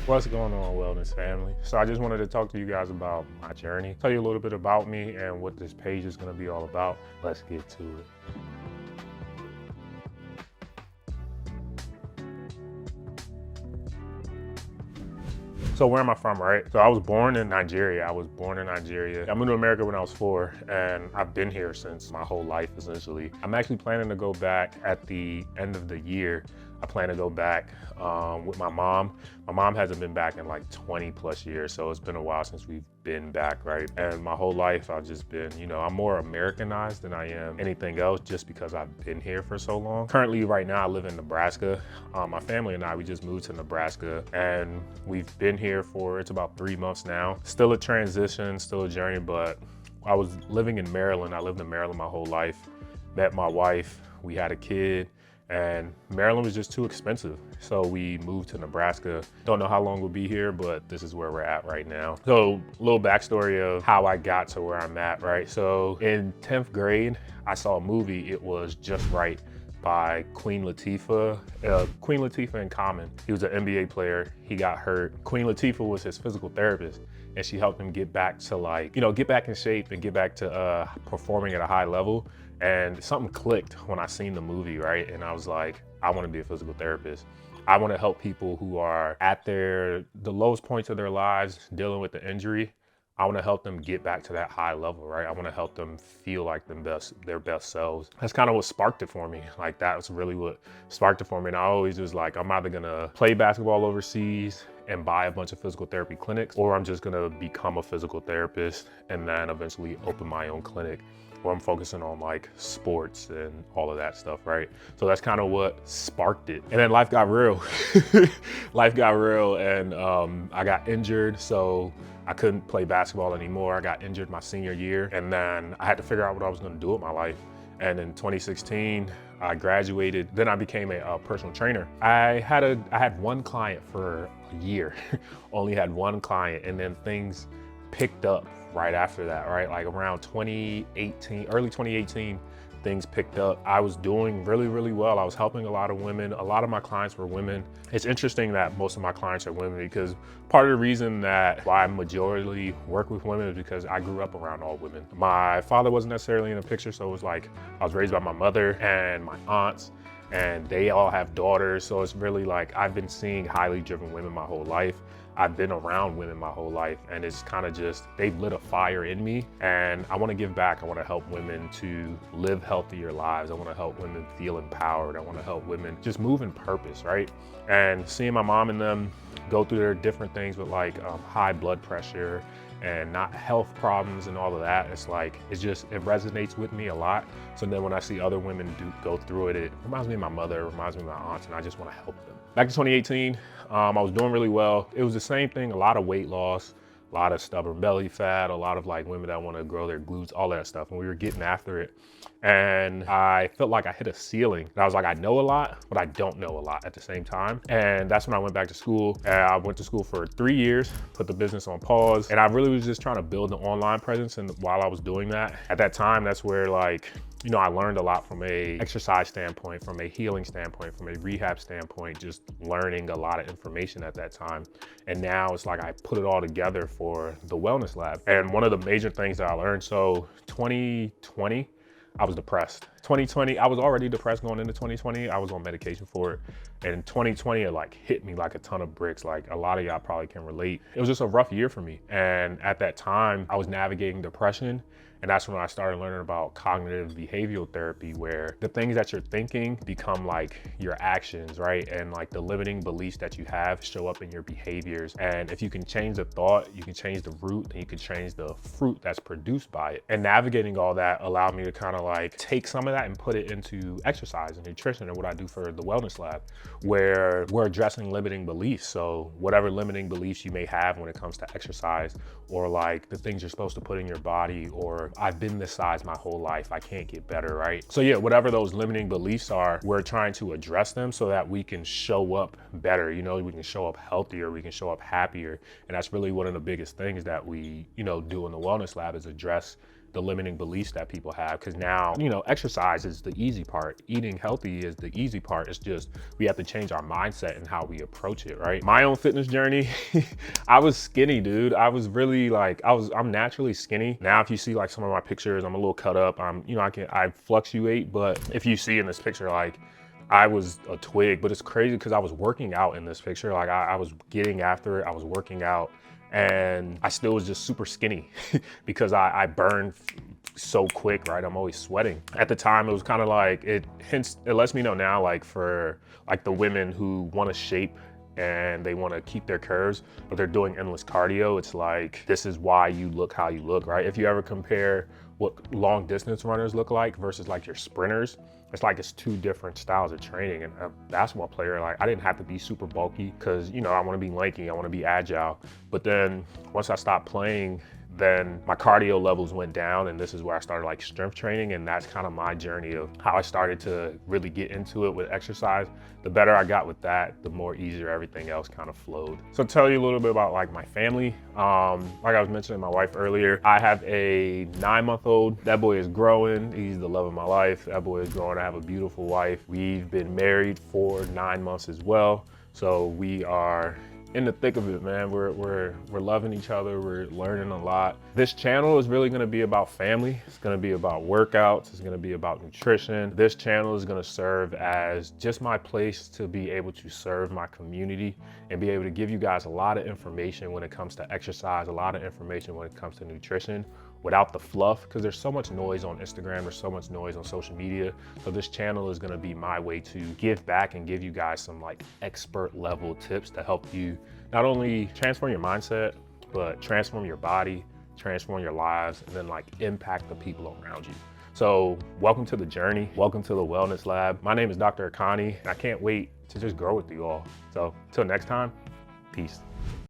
What's going on, Wellness family? So I just wanted to talk to you guys about my journey, tell you a little bit about me and what this page is going to be all about. Let's get to it. So where am I from, right? So I was born in Nigeria. I moved to America when I was 4, and I've been here since my whole life, essentially. I'm actually planning to go back at the end of the year. I plan to go back with my mom. My mom hasn't been back in like 20 plus years, so it's been a while since we've been back, right? And my whole life, I've just been, I'm more Americanized than I am anything else just because I've been here for so long. Currently, right now, I live in Nebraska. My family and I, we just moved to Nebraska, and we've been here for, it's about 3 months now. Still a transition, still a journey, but I was living in Maryland. I lived in Maryland my whole life, met my wife, we had a kid, and Maryland was just too expensive. So we moved to Nebraska. Don't know how long we'll be here, but this is where we're at right now. So a little backstory of how I got to where I'm at, right? So in 10th grade, I saw a movie, it was Just Right by Queen Latifah. Queen Latifah in Common. He was an NBA player, he got hurt. Queen Latifah was his physical therapist, and she helped him get back to get back in shape and get back to performing at a high level. And something clicked when I seen the movie, right? And I was like, I want to be a physical therapist. I want to help people who are at the lowest points of their lives, dealing with the injury. I want to help them get back to that high level, right? I want to help them feel like their best selves. That's kind of what sparked it for me. Like, that was really what sparked it for me. And I always was like, I'm either gonna play basketball overseas and buy a bunch of physical therapy clinics, or I'm just gonna become a physical therapist and then eventually open my own clinic, where I'm focusing on like sports and all of that stuff, right? So that's kind of what sparked it. And then life got real. Life got real, and I got injured, so I couldn't play basketball anymore. I got injured my senior year, and then I had to figure out what I was gonna do with my life. And in 2016, I graduated. Then I became a personal trainer. I had one client for a year, only had one client, and then things picked up right after that, right? Like around 2018, early 2018, things picked up. I was doing really, really well. I was helping a lot of women. A lot of my clients were women. It's interesting that most of my clients are women, because part of the reason that why I majority work with women is because I grew up around all women. My father wasn't necessarily in the picture, so it was like I was raised by my mother and my aunts, and they all have daughters. So it's really like I've been seeing highly driven women my whole life. I've been around women my whole life, and it's kind of just, they've lit a fire in me, and I want to give back. I want to help women to live healthier lives. I want to help women feel empowered. I want to help women just move in purpose, right? And seeing my mom and them go through their different things with like high blood pressure and not health problems and all of that, it's like, it resonates with me a lot. So then when I see other women go through it, it reminds me of my mother, it reminds me of my aunts, and I just want to help them. Back to 2018, I was doing really well. It was the same thing, a lot of weight loss, a lot of stubborn belly fat, a lot of like women that want to grow their glutes, all that stuff. And we were getting after it. And I felt like I hit a ceiling. And I was like, I know a lot, but I don't know a lot at the same time. And that's when I went back to school. And I went to school for 3 years, put the business on pause. And I really was just trying to build an online presence. And while I was doing that, at that time, that's where like, I learned a lot from a exercise standpoint, from a healing standpoint, from a rehab standpoint, just learning a lot of information at that time. And now it's like I put it all together for the Wellness Lab. And one of the major things that I learned, so 2020, I was depressed. 2020, I was already depressed going into 2020. I was on medication for it. And 2020, it like hit me like a ton of bricks. Like a lot of y'all probably can relate. It was just a rough year for me. And at that time, I was navigating depression. And that's when I started learning about cognitive behavioral therapy, where the things that you're thinking become like your actions, right? And like the limiting beliefs that you have show up in your behaviors. And if you can change the thought, you can change the root, and you can change the fruit that's produced by it. And navigating all that allowed me to kind of like take some of that and put it into exercise and nutrition, and what I do for the Wellness Lab, where we're addressing limiting beliefs. So whatever limiting beliefs you may have when it comes to exercise, or like the things you're supposed to put in your body, or I've been this size my whole life, I can't get better, right? So yeah, whatever those limiting beliefs are, we're trying to address them so that we can show up better, we can show up healthier, we can show up happier. And that's really one of the biggest things that we, do in the Wellness Lab, is address the limiting beliefs that people have. Because now, you know, exercise is the easy part. Eating healthy is the easy part. It's just, we have to change our mindset and how we approach it, right? My own fitness journey, I was skinny, dude. I was really like, I'm naturally skinny. Now, if you see like some of my pictures, I'm a little cut up. I fluctuate, but if you see in this picture, like, I was a twig, but it's crazy because I was working out in this picture. Like I was getting after it. I was working out and I still was just super skinny because I burned so quick, right? I'm always sweating. At the time, it was kind of like, it lets me know now, like for like the women who want to shape and they want to keep their curves, but they're doing endless cardio. It's like, this is why you look how you look, right? If you ever compare what long distance runners look like versus like your sprinters, it's like it's two different styles of training. And a basketball player, like I didn't have to be super bulky because, you know, I want to be lanky, I want to be agile. But then once I stopped playing, then my cardio levels went down, and this is where I started like strength training, and that's kind of my journey of how I started to really get into it with exercise. The better I got with that, the more easier everything else kind of flowed. So to tell you a little bit about like my family, like I was mentioning my wife earlier, I have a 9-month-old. That boy is growing. He's the love of my life. That boy is growing. I have a beautiful wife. We've been married for 9 months as well. So we are in the thick of it, man. We're loving each other. We're learning a lot. This channel is really gonna be about family. It's gonna be about workouts. It's gonna be about nutrition. This channel is gonna serve as just my place to be able to serve my community and be able to give you guys a lot of information when it comes to exercise, a lot of information when it comes to nutrition, without the fluff, because there's so much noise on Instagram, there's so much noise on social media. So this channel is gonna be my way to give back and give you guys some like expert level tips to help you not only transform your mindset, but transform your body, transform your lives, and then like impact the people around you. So welcome to the journey. Welcome to the Wellness Lab. My name is Dr. Akani, and I can't wait to just grow with you all. So till next time, peace.